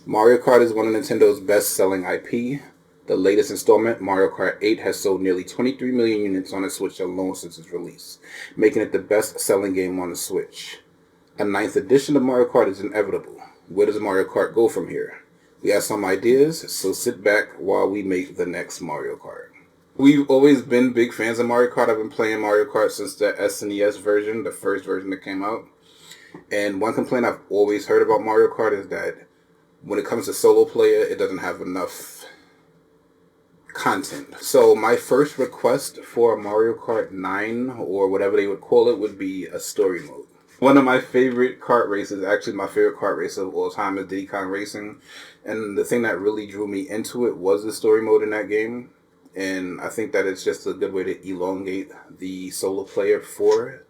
Mario Kart is one of Nintendo's best-selling IP. The latest installment, Mario Kart 8, has sold nearly 23 million units on the Switch alone since its release, making it the best-selling game on the Switch. A ninth edition of Mario Kart is inevitable. Where does Mario Kart go from here? We have some ideas, so sit back while we make the next Mario Kart. We've always been big fans of Mario Kart. I've been playing Mario Kart since the SNES version, the first version that came out. And one complaint I've always heard about Mario Kart is that when it comes to solo player, it doesn't have enough content. So my first request for Mario Kart 9, or whatever they would call it, would be a story mode. One of my favorite kart races, actually my favorite kart race of all time, is Diddy Kong Racing. And the thing that really drew me into it was the story mode in that game. And I think that it's just a good way to elongate the solo player for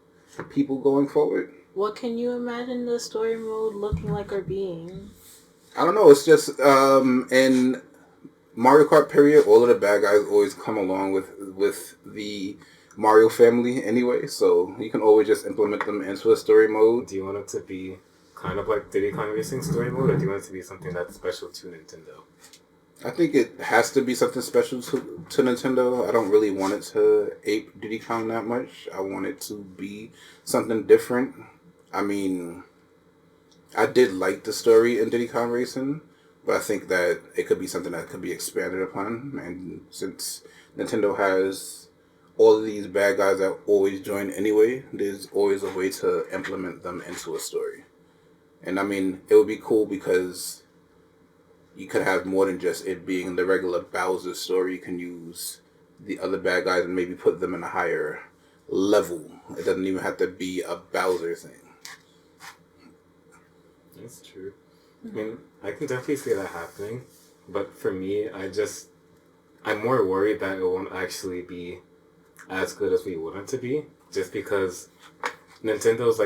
people going forward. What can you imagine the story mode looking like or being? I don't know. It's just in Mario Kart period, all of the bad guys always come along with the Mario family anyway, so you can always just implement them into a story mode. Do you want it to be kind of like Diddy Kong Racing story mode, or do you want it to be something that's special to Nintendo? I think it has to be something special to Nintendo. I don't really want it to ape Diddy Kong that much. I want it to be something different. I mean, I did like the story in Diddy Kong Racing, but I think that it could be something that could be expanded upon. And since Nintendo has all of these bad guys that always join anyway, there's always a way to implement them into a story. And I mean, it would be cool because you could have more than just it being the regular Bowser story. You can use the other bad guys and maybe put them in a higher level. It doesn't even have to be a Bowser thing. That's true. I mean, I can definitely see that happening, but for me, I'm more worried that it won't actually be as good as we want it to be, just because Nintendo's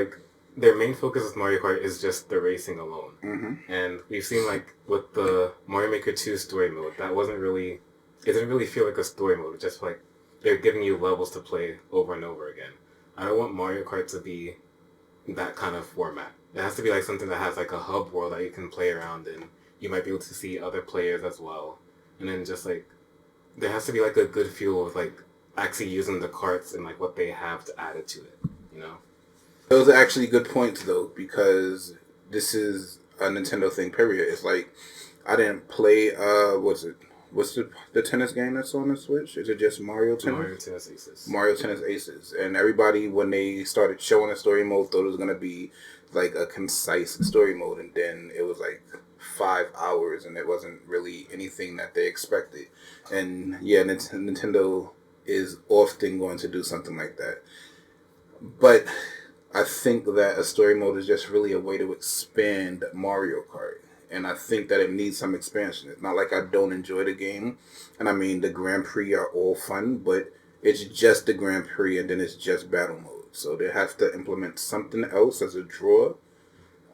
their main focus with Mario Kart is just the racing alone. Mm-hmm. And we've seen with the Mario Maker 2 story mode, it didn't really feel like a story mode. It's just they're giving you levels to play over and over again. I don't want Mario Kart to be that kind of format. It has to be something that has a hub world that you can play around in. You might be able to see other players as well. And then just there has to be a good feel of actually using the carts and what they have to add it to it, you know? Those are actually good points though, because this is a Nintendo thing, period. It's I didn't play, what's the tennis game that's on the Switch? Is it just Mario Tennis? Mario Tennis Aces. Mario Tennis Aces. And everybody, when they started showing the story mode, thought it was going to be a concise story mode. And then it was 5 hours and it wasn't really anything that they expected. And yeah, Nintendo is often going to do something like that. But I think that a story mode is just really a way to expand Mario Kart. And I think that it needs some expansion. It's not like I don't enjoy the game. And I mean, the Grand Prix are all fun, but it's just the Grand Prix and then it's just battle mode. So they have to implement something else as a draw.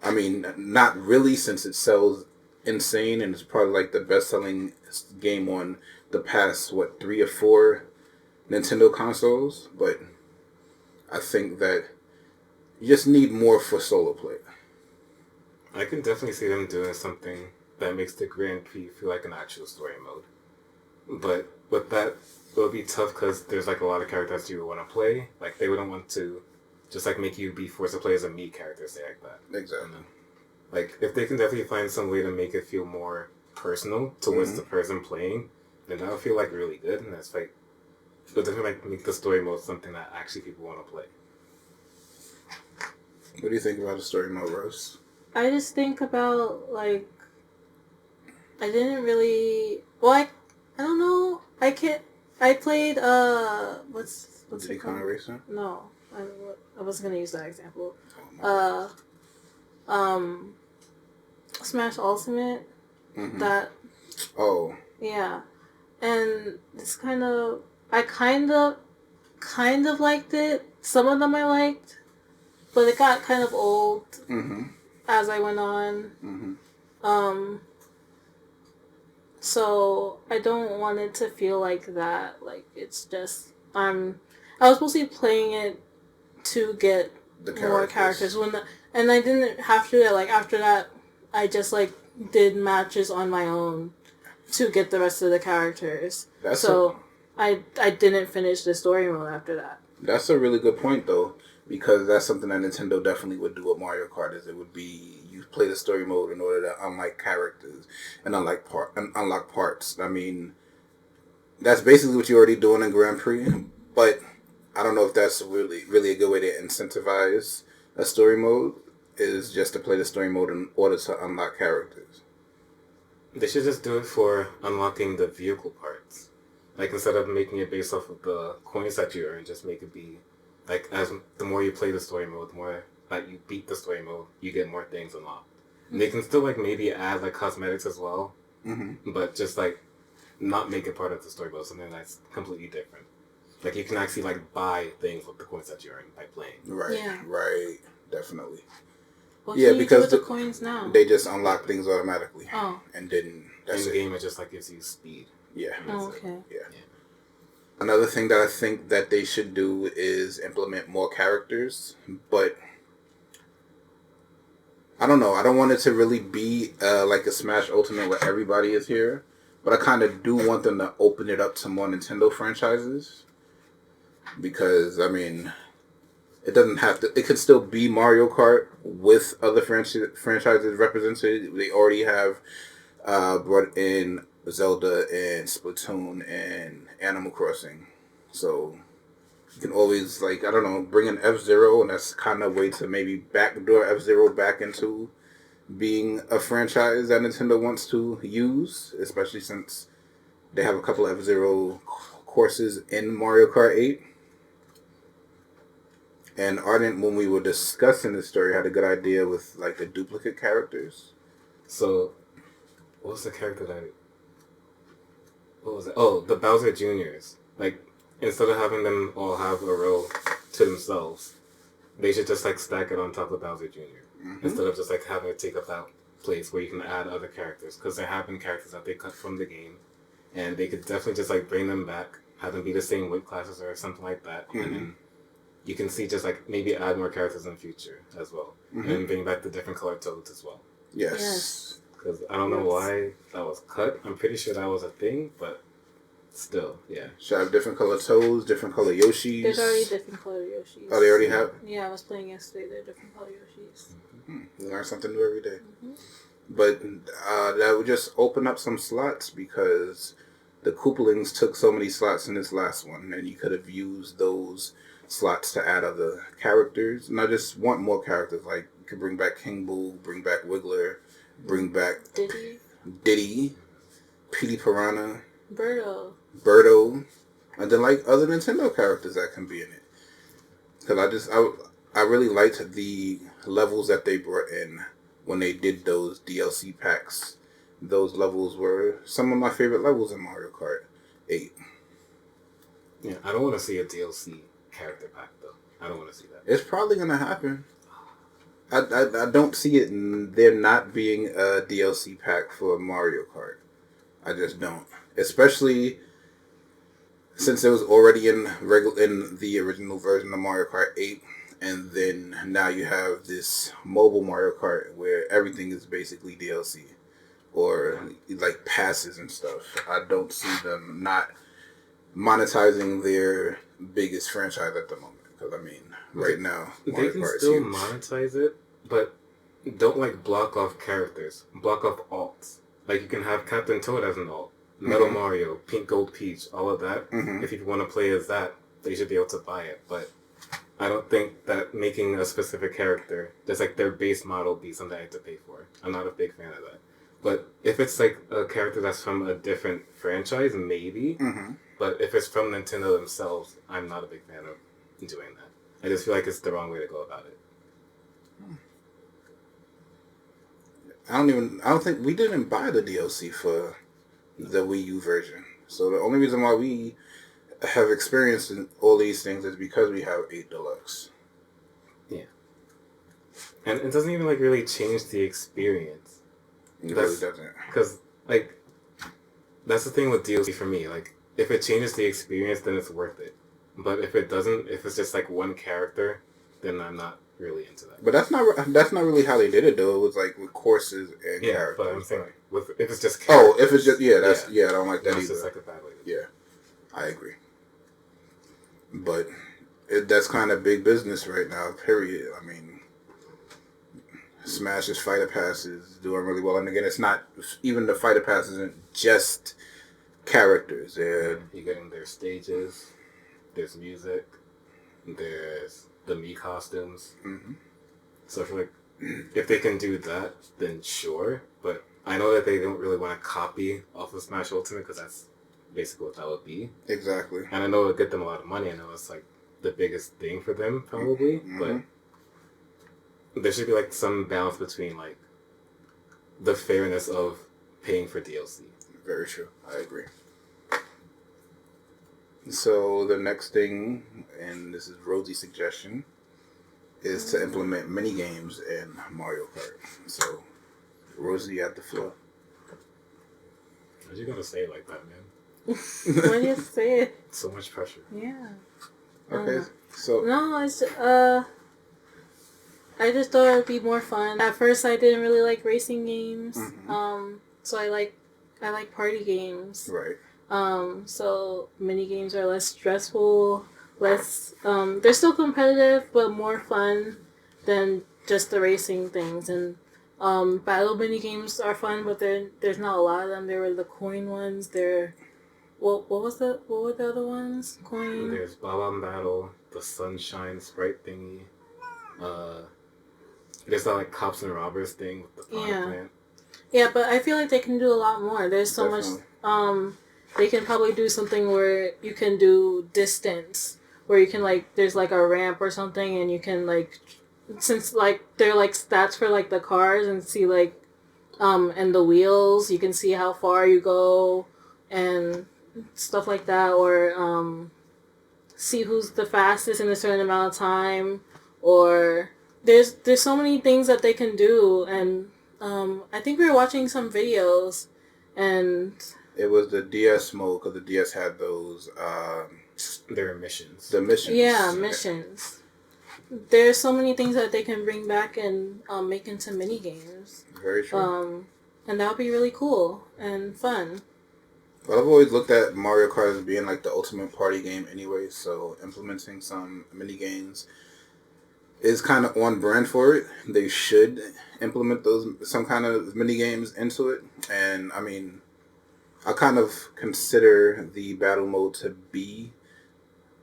I mean, not really, since it sells insane and it's probably the best-selling game on the past, 3 or 4 Nintendo consoles. But I think that you just need more for solo play. I can definitely see them doing something that makes the Grand Prix feel like an actual story mode. But with that, it would be tough because there's a lot of characters you would want to play. They wouldn't want to just make you be forced to play as a Mii character, say that. Exactly. If they can definitely find some way to make it feel more personal towards the person playing, then that would feel really good. And that's it'll definitely make the story mode something that actually people want to play. What do you think about the story mode, Rose? I just think about I didn't really. Well, I don't know. I played what's Diddy Kong Racing? No, I wasn't gonna use that example. Smash Ultimate. Mm-hmm. That. Oh. Yeah, and it's I kind of liked it. Some of them I liked, but it got kind of old. Mm-hmm. As I went on. Mm-hmm. So I don't want it to feel like that. It's just I was supposed to be playing it to get more characters and I didn't have to. After that, I just did matches on my own to get the rest of the characters. That's so I didn't finish the story mode after that. That's a really good point, though, because that's something that Nintendo definitely would do with Mario Kart. Is it would be you play the story mode in order to unlock characters and unlock parts. I mean, that's basically what you're already doing in Grand Prix, but I don't know if that's really a good way to incentivize a story mode. Is just to play the story mode in order to unlock characters. They should just do it for unlocking the vehicle parts. Like, instead of making it based off of the coins that you earn, just make it be, like, as the more you play the story mode, the more that you beat the story mode, you get more things unlocked. Mm-hmm. They can still, like, maybe add, like, cosmetics as well, but just, like, not make it part of the story mode, something that's completely different. Like, you can actually, like, buy things with the coins that you earn by playing. Right, definitely. What can you do with the coins now? They just unlock things automatically. Oh. And then that's in the game, it just, like, gives you speed. Yeah. Oh, okay. Yeah. Another thing that I think that they should do is implement more characters, but I don't know. I don't want it to really be like a Smash Ultimate where everybody is here, but I kind of do want them to open it up to more Nintendo franchises because, I mean, it doesn't have to. It could still be Mario Kart with other franchises represented. They already have brought in Zelda and Splatoon and Animal Crossing. So you can always, like, I don't know, bring in F-Zero, and that's kind of a way to maybe backdoor F-Zero back into being a franchise that Nintendo wants to use, especially since they have a couple of F-Zero courses in Mario Kart 8. And Ardent, when we were discussing this story, had a good idea with, like, the duplicate characters. So, what was the character that... What was it? Oh, the Bowser Juniors. Like, instead of having them all have a row to themselves, they should just, like, stack it on top of Bowser Jr. Instead of just, like, having it take up that place where you can add other characters. Because there have been characters that they cut from the game, and they could definitely just, like, bring them back, have them be the same weight classes or something like that, and then you can see just, like, maybe add more characters in the future as well. And bring back the different colored toads as well. Yes. Because I don't know why that was cut. I'm pretty sure that was a thing, but still, yeah. Should have different color toads, different color Yoshis. There's already different color Yoshis. Oh, they already have? Yeah, I was playing yesterday. They're different color Yoshis. You learn something new every day. But that would just open up some slots because the Koopalings took so many slots in this last one, and you could have used those slots to add other characters. And I just want more characters. Like, you could bring back King Boo, bring back Wiggler, bring back Diddy, Petey Piranha, Birdo, and then, like, other Nintendo characters that can be in it. Because I really liked the levels that they brought in when they did those DLC packs. Those levels were some of my favorite levels in Mario Kart 8. Yeah, I don't want to see a DLC character pack, though. I don't want to see that. It's probably going to happen. I don't see it there not being a DLC pack for Mario Kart. I just don't. Especially since it was already in the original version of Mario Kart 8, and then now you have this mobile Mario Kart where everything is basically DLC or like passes and stuff. I don't see them not monetizing their biggest franchise at the moment. Because, I mean, right now, Mario Kart is huge. They can still monetize it, but don't, like, block off characters. Block off alts. Like, you can have Captain Toad as an alt. Metal Mario, Pink Gold Peach, all of that. If you want to play as that, they should be able to buy it. But I don't think that making a specific character, just like their base model, be something I have to pay for. I'm not a big fan of that. But if it's like a character that's from a different franchise, maybe. But if it's from Nintendo themselves, I'm not a big fan of doing that. I just feel like it's the wrong way to go about it. I don't think we didn't buy the DLC for the Wii U version. So the only reason why we have experienced all these things is because we have 8 Deluxe. Yeah. And it doesn't even, like, really change the experience. It really doesn't. Because, like, that's the thing with DLC for me. Like, if it changes the experience, then it's worth it. But if it doesn't, if it's just, like, one character, then I'm not really into that. But that's not really how they did it though. It was like with courses and characters. But I'm saying if it's just if it's just I don't like that either. It's just like a bad way. I agree. But that's kind of big business right now. Period. I mean, Smash's fighter pass is doing really well, and again, it's not even the fighter pass isn't just characters. You're getting their stages. There's music. There's the Mii costumes. Mm-hmm. So I feel like if they can do that, then sure. But I know that they don't really want to copy off of Smash Ultimate because that's basically what that would be. Exactly. And I know it'll get them a lot of money. I know it's like the biggest thing for them probably. Mm-hmm. But there should be like some balance between like the fairness of paying for DLC. Very true. I agree. So the next thing, and this is Rosie's suggestion, is to implement mini games in Mario Kart. So, Rosie, you have the floor. Why you gotta say it like that, man? Why do you say it? So much pressure. Yeah. Okay, so no, it's I just thought it would be more fun. At first, I didn't really like racing games. Mm-hmm. So I like party games. Right. So mini games are less stressful, less they're still competitive but more fun than just the racing things. And battle mini games are fun, but there's not a lot of them. There were the coin ones. What were the other ones? Coin. There's Bob-omb Battle, the Sunshine Sprite thingy. There's that like cops and robbers thing with the plant. Yeah, but I feel like they can do a lot more. There's so much. They can probably do something where you can do distance, where you can like there's like a ramp or something, and you can like since like they're like stats for like the cars and see like and the wheels, you can see how far you go and stuff like that, or see who's the fastest in a certain amount of time, or there's so many things that they can do. And I think we were watching some videos, and it was the DS mode because the DS had those. Their missions. The missions. Yeah, missions. There's so many things that they can bring back and make into mini games. Very true. And that would be really cool and fun. Well, I've always looked at Mario Kart as being like the ultimate party game anyway, so implementing some mini games is kind of on brand for it. They should implement some kind of mini games into it. And I mean, I kind of consider the battle mode to be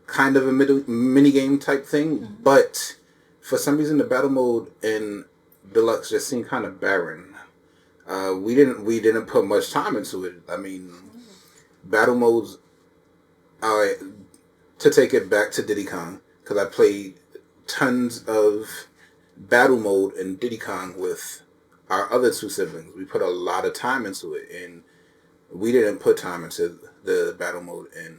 kind of a mini game type thing, but for some reason the battle mode in Deluxe just seemed kind of barren. We didn't put much time into it. I mean, battle modes. To take it back to Diddy Kong, because I played tons of battle mode in Diddy Kong with our other two siblings. We put a lot of time into it, and we didn't put time into the battle mode in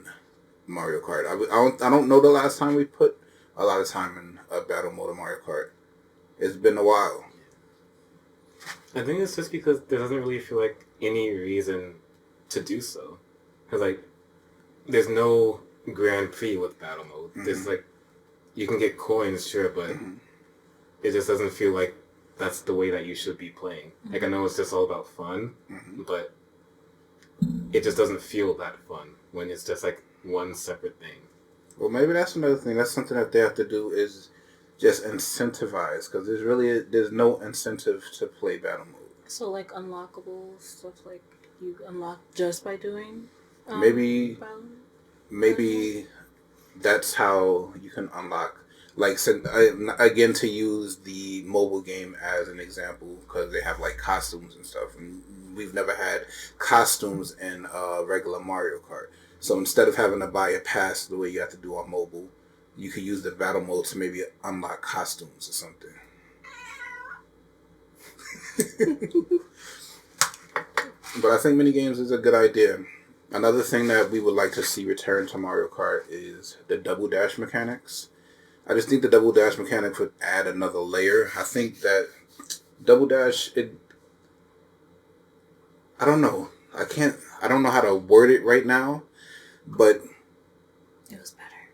Mario Kart. I don't know the last time we put a lot of time in a battle mode of Mario Kart. It's been a while. I think it's just because there doesn't really feel like any reason to do so. Because, like, there's no Grand Prix with battle mode. Mm-hmm. There's, like, you can get coins, sure, but it just doesn't feel like that's the way that you should be playing. Like, I know it's just all about fun, but it just doesn't feel that fun when it's just, like, one separate thing. Well, maybe that's another thing. That's something that they have to do is just incentivize, because there's no incentive to play battle mode. So, like, unlockable stuff, like, you unlock just by doing maybe that's how you can unlock, like, again, to use the mobile game as an example, because they have like costumes and stuff, and we've never had costumes in regular Mario Kart. So instead of having to buy a pass the way you have to do on mobile, you could use the battle mode to maybe unlock costumes or something. But I think minigames is a good idea. Another thing that we would like to see return to Mario Kart is the double dash mechanics. I just think the double dash mechanics would add another layer. I think that double dash, I don't know. I don't know how to word it right now, but it was better.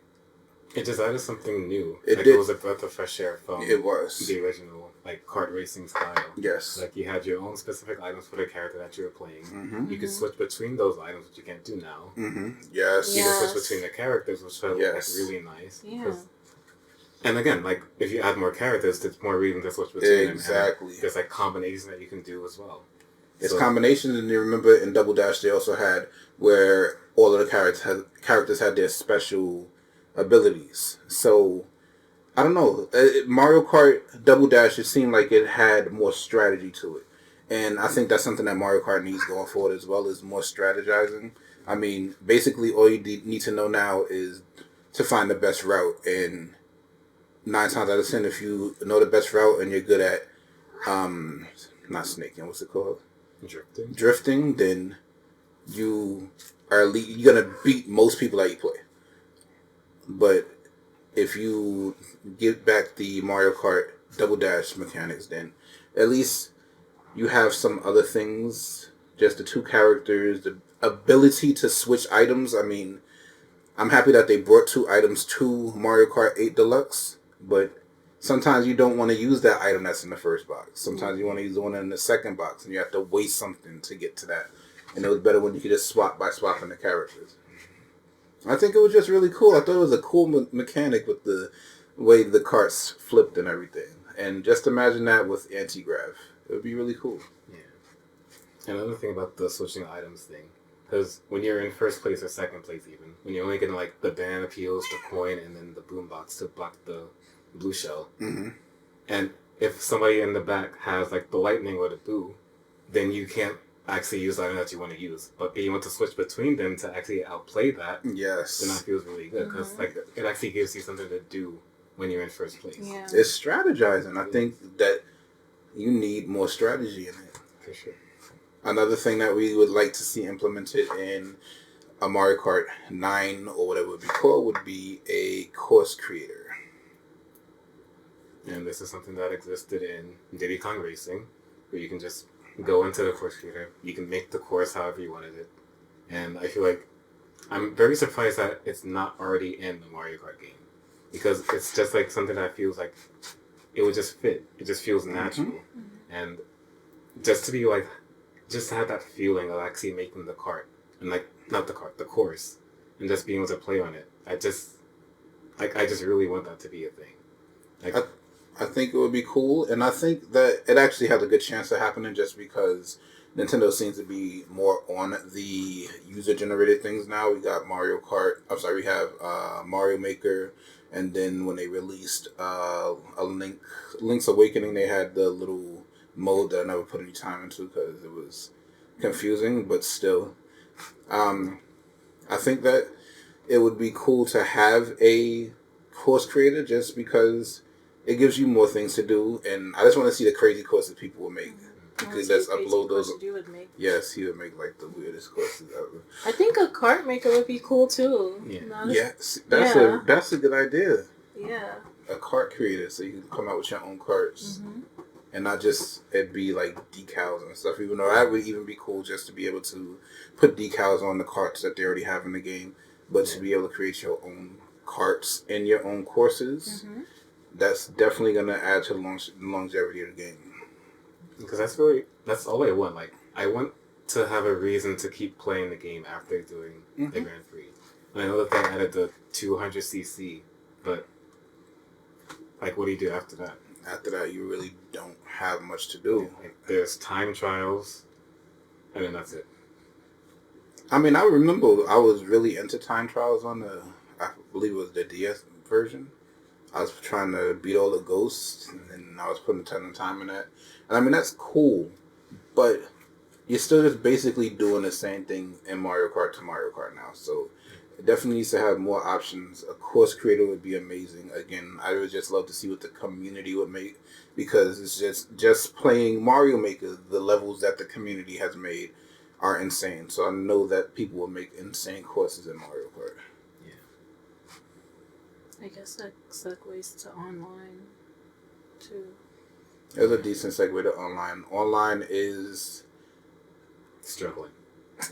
It just added something new. It like did. It was a breath of fresh air from It was the original like kart racing style. Yes. Like you had your own specific items for the character that you were playing. Mm-hmm. You could switch between those items, which you can't do now. Mm-hmm. Yes. You can switch between the characters, which felt like really nice. Yeah. And again, like if you add more characters, there's more reason to switch between them. Exactly. There's like combinations that you can do as well. It's combinations, and you remember in Double Dash they also had where all of the characters had their special abilities. So I don't know, Mario Kart Double Dash, it seemed like it had more strategy to it, and I think that's something that Mario Kart needs going forward as well, is more strategizing. I mean, basically all you need to know now is to find the best route, and 9 times out of 10, if you know the best route and you're good at not snaking, what's it called? Drifting, then you're gonna beat most people that you play. But if you give back the Mario Kart Double Dash mechanics, then at least you have some other things. Just the 2 characters, the ability to switch items. I mean, I'm happy that they brought 2 items to Mario Kart 8 Deluxe, but sometimes you don't want to use that item that's in the first box. Sometimes you want to use the one in the second box, and you have to waste something to get to that. And it was better when you could just swap by swapping the characters. I think it was just really cool. I thought it was a cool mechanic with the way the carts flipped and everything. And just imagine that with anti-grav. It would be really cool. Yeah. Another thing about the switching items thing, because when you're in first place or second place even, when you're only getting like the banana peels, the coin, and then the boombox to block the blue shell. Mm-hmm. And if somebody in the back has like the lightning or the boo, then you can't actually use the item that you want to use. But being able to switch between them to actually outplay that, yes, then that feels really good, because like it actually gives you something to do when you're in first place. Yeah. It's strategizing. I think that you need more strategy in it. For sure. Another thing that we would like to see implemented in a Mario Kart 9 or whatever it would be called would be a course creator. And this is something that existed in Diddy Kong Racing, where you can just go into the course creator. You can make the course however you wanted it. And I feel like I'm very surprised that it's not already in the Mario Kart game, because it's just like something that feels like it would just fit. It just feels natural. Mm-hmm. And just to be like, just to have that feeling of actually making the kart, and like, not the kart, the course, and just being able to play on it. I just really want that to be a thing. Like, I think it would be cool, and I think that it actually has a good chance of happening just because Nintendo seems to be more on the user-generated things now. We got Mario Kart. I'm sorry, we have Mario Maker, and then when they released a Link's Awakening, they had the little mode that I never put any time into because it was confusing, but still. I think that it would be cool to have a course creator just because it gives you more things to do, and I just want to see the crazy courses people will make. Because let's upload those. You would make. Yes, he would make like the weirdest courses ever. I think a kart maker would be cool too. Yeah, yes, that's a good idea. Yeah, a kart creator, so you can come out with your own carts, and not just it be like decals and stuff. Even though that would even be cool, just to be able to put decals on the carts that they already have in the game, but to be able to create your own carts and your own courses. That's definitely going to add to the longevity of the game. Because that's all I want. Like, I want to have a reason to keep playing the game after doing the Grand Prix. And I know that they added the 200cc, but like, what do you do after that? After that, you really don't have much to do. Like, there's time trials, and then that's it. I mean, I remember I was really into time trials on I believe it was the DS version. I was trying to beat all the ghosts, and then I was putting a ton of time in that. And I mean, that's cool, but you're still just basically doing the same thing in Mario Kart to Mario Kart now. So it definitely needs to have more options. A course creator would be amazing. Again, I would just love to see what the community would make, because it's just playing Mario Maker, the levels that the community has made are insane. So I know that people will make insane courses in Mario Kart. I guess that segues to online, too. There's a decent segue to online. Online is struggling.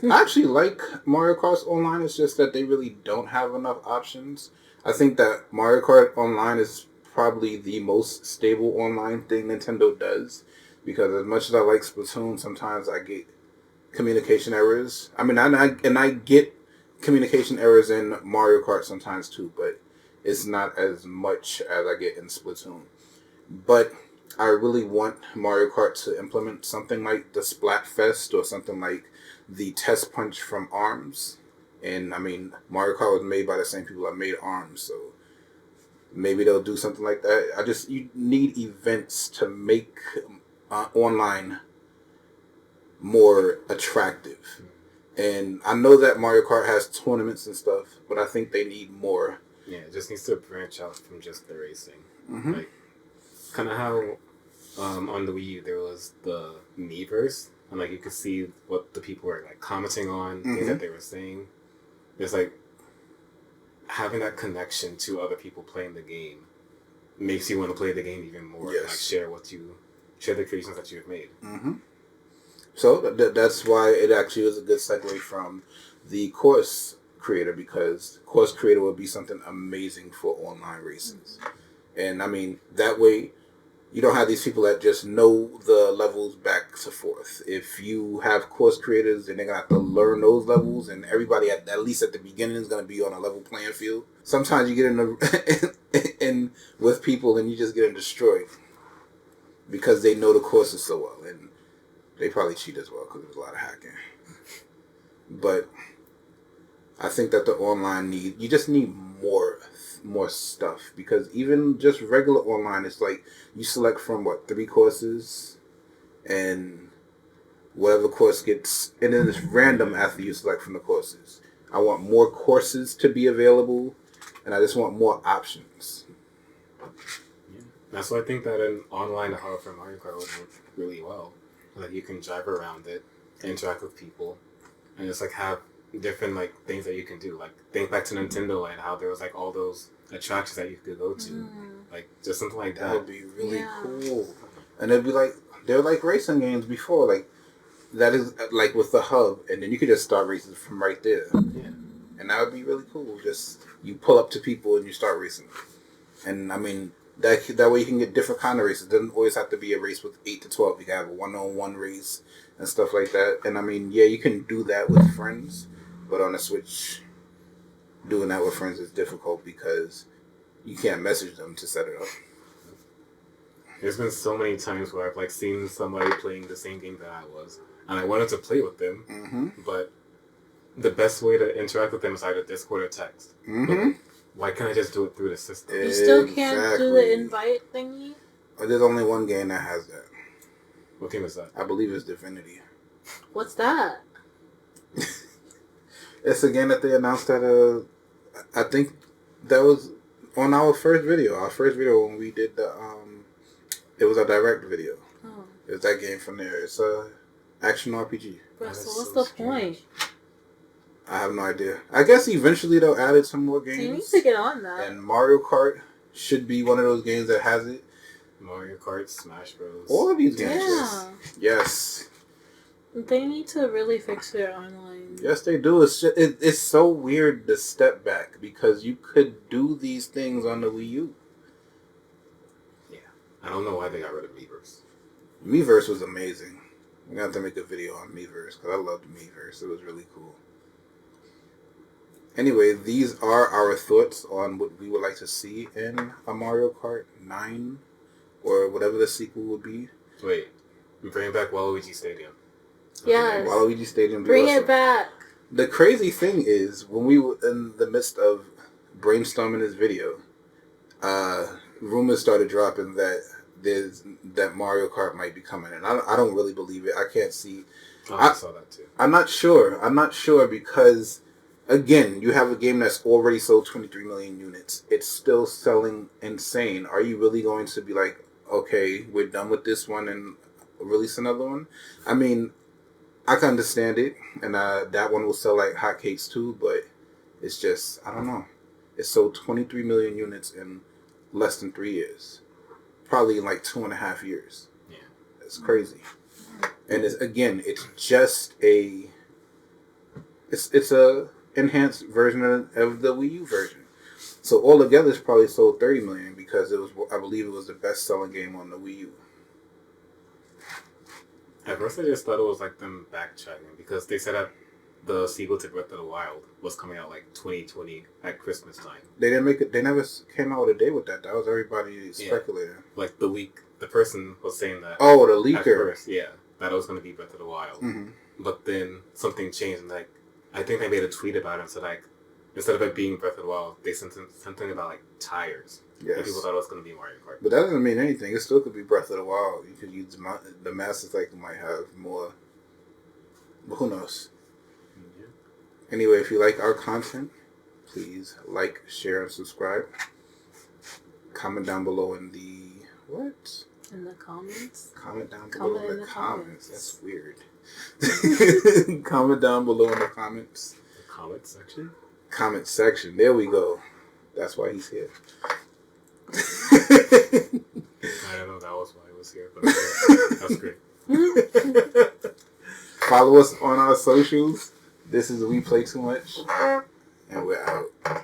I actually like Mario Kart Online. It's just that they really don't have enough options. I think that Mario Kart Online is probably the most stable online thing Nintendo does. Because as much as I like Splatoon, sometimes I get communication errors. I mean, I get communication errors in Mario Kart sometimes too, but it's not as much as I get in Splatoon. But I really want Mario Kart to implement something like the Splatfest or something like the Test Punch from ARMS. And I mean, Mario Kart was made by the same people that made ARMS, so maybe they'll do something like that. You need events to make online more attractive. And I know that Mario Kart has tournaments and stuff, but I think they need more. Yeah, it just needs to branch out from just the racing. Mm-hmm. Like, kind of how on the Wii U there was the Miiverse, and like you could see what the people were like commenting on, things that they were saying. There's like having that connection to other people playing the game makes you want to play the game even more. Yes. And, like share the creations that you've made. Mm-hmm. So that's why it actually was a good segue from the course creator, because course creator would be something amazing for online races. And I mean, that way you don't have these people that just know the levels back to forth. If you have course creators, then they're going to have to learn those levels, and everybody, at least at the beginning, is going to be on a level playing field. Sometimes you get in with people and you just get them destroyed because they know the courses so well. And they probably cheat as well because there's a lot of hacking. But I think that the online you just need more stuff, because even just regular online, it's like you select from 3 courses, and whatever course gets, and then it's random after you select from the courses. I want more courses to be available, and I just want more options. Yeah. That's why I think that an online hub for Mario Kart would work really well. Like you can drive around it, interact with people, and just like have different like things that you can do. Like think back to Nintendo and how there was like all those attractions that you could go to. Like just something like that. That would be really cool. And it'd be like, they were like racing games before, like that is like with the hub, and then you could just start racing from right there. Yeah. And that would be really cool. Just you pull up to people and you start racing. And I mean, that way you can get different kind of races. It doesn't always have to be a race with 8 to 12. You can have a 1-on-1 race and stuff like that. And I mean, yeah, you can do that with friends, but on the Switch, doing that with friends is difficult because you can't message them to set it up. There's been so many times where I've like seen somebody playing the same game that I was, and I wanted to play with them, but the best way to interact with them is either Discord or text. But why can't I just do it through the system? You still can't do the invite thingy? There's only one game that has that. What game is that? I believe it's Divinity. What's that? It's a game that they announced at I think that was on our first video. Our first video when we did the it was a direct video. Oh. It was that game from there. It's a action RPG. Bro, so what's the point? I have no idea. I guess eventually they'll add some more games. You need to get on that. And Mario Kart should be one of those games that has it. Mario Kart, Smash Bros. All of these games. Yeah. Yes. They need to really fix their online. Yes, they do. It's so weird to step back because you could do these things on the Wii U. Yeah. I don't know why they got rid of Miiverse. Miiverse was amazing. I'm going to have to make a video on Miiverse because I loved Miiverse. It was really cool. Anyway, these are our thoughts on what we would like to see in a Mario Kart 9 or whatever the sequel would be. Wait, we bring back Waluigi Stadium. Yes. Waluigi Stadium. Bring it back. The crazy thing is, when we were in the midst of brainstorming this video, rumors started dropping that Mario Kart might be coming, and I don't really believe it. I can't see. I saw that too. I'm not sure because, again, you have a game that's already sold 23 million units. It's still selling insane. Are you really going to be like, okay, we're done with this one and release another one? I mean, I can understand it, and that one will sell like hotcakes too, but it's just, I don't know. It sold 23 million units in less than 3 years. Probably in like 2.5 years. Yeah. It's crazy. And it's just it's a enhanced version of the Wii U version. So altogether, it's probably sold 30 million because it was, I believe, it was the best selling game on the Wii U. At first, I just thought it was like them backtracking because they said that the sequel to Breath of the Wild was coming out like 2020 at Christmas time. They didn't make it. They never came out with a day with that. That was everybody speculating. Like the person was saying that. Oh, the leaker. At first, that it was going to be Breath of the Wild. Mm-hmm. But then something changed, and like I think they made a tweet about it and said like instead of it being Breath of the Wild, they sent something about like tires. Yes. And people thought it was going to be Mario Kart. But that doesn't mean anything. It still could be Breath of the Wild. You could use the Master Cycle might have more. But who knows? Yeah. Anyway, if you like our content, please like, share, and subscribe. Comment down below in the what? In the comments. Comment down below in the comments. comments. That's weird. Comment down below in the comments. The comment section. Comment section. There we go. That's why he's here. I don't know that was why I was here, but that's great. Follow us on our socials. This is We Play Too Much. And we're out.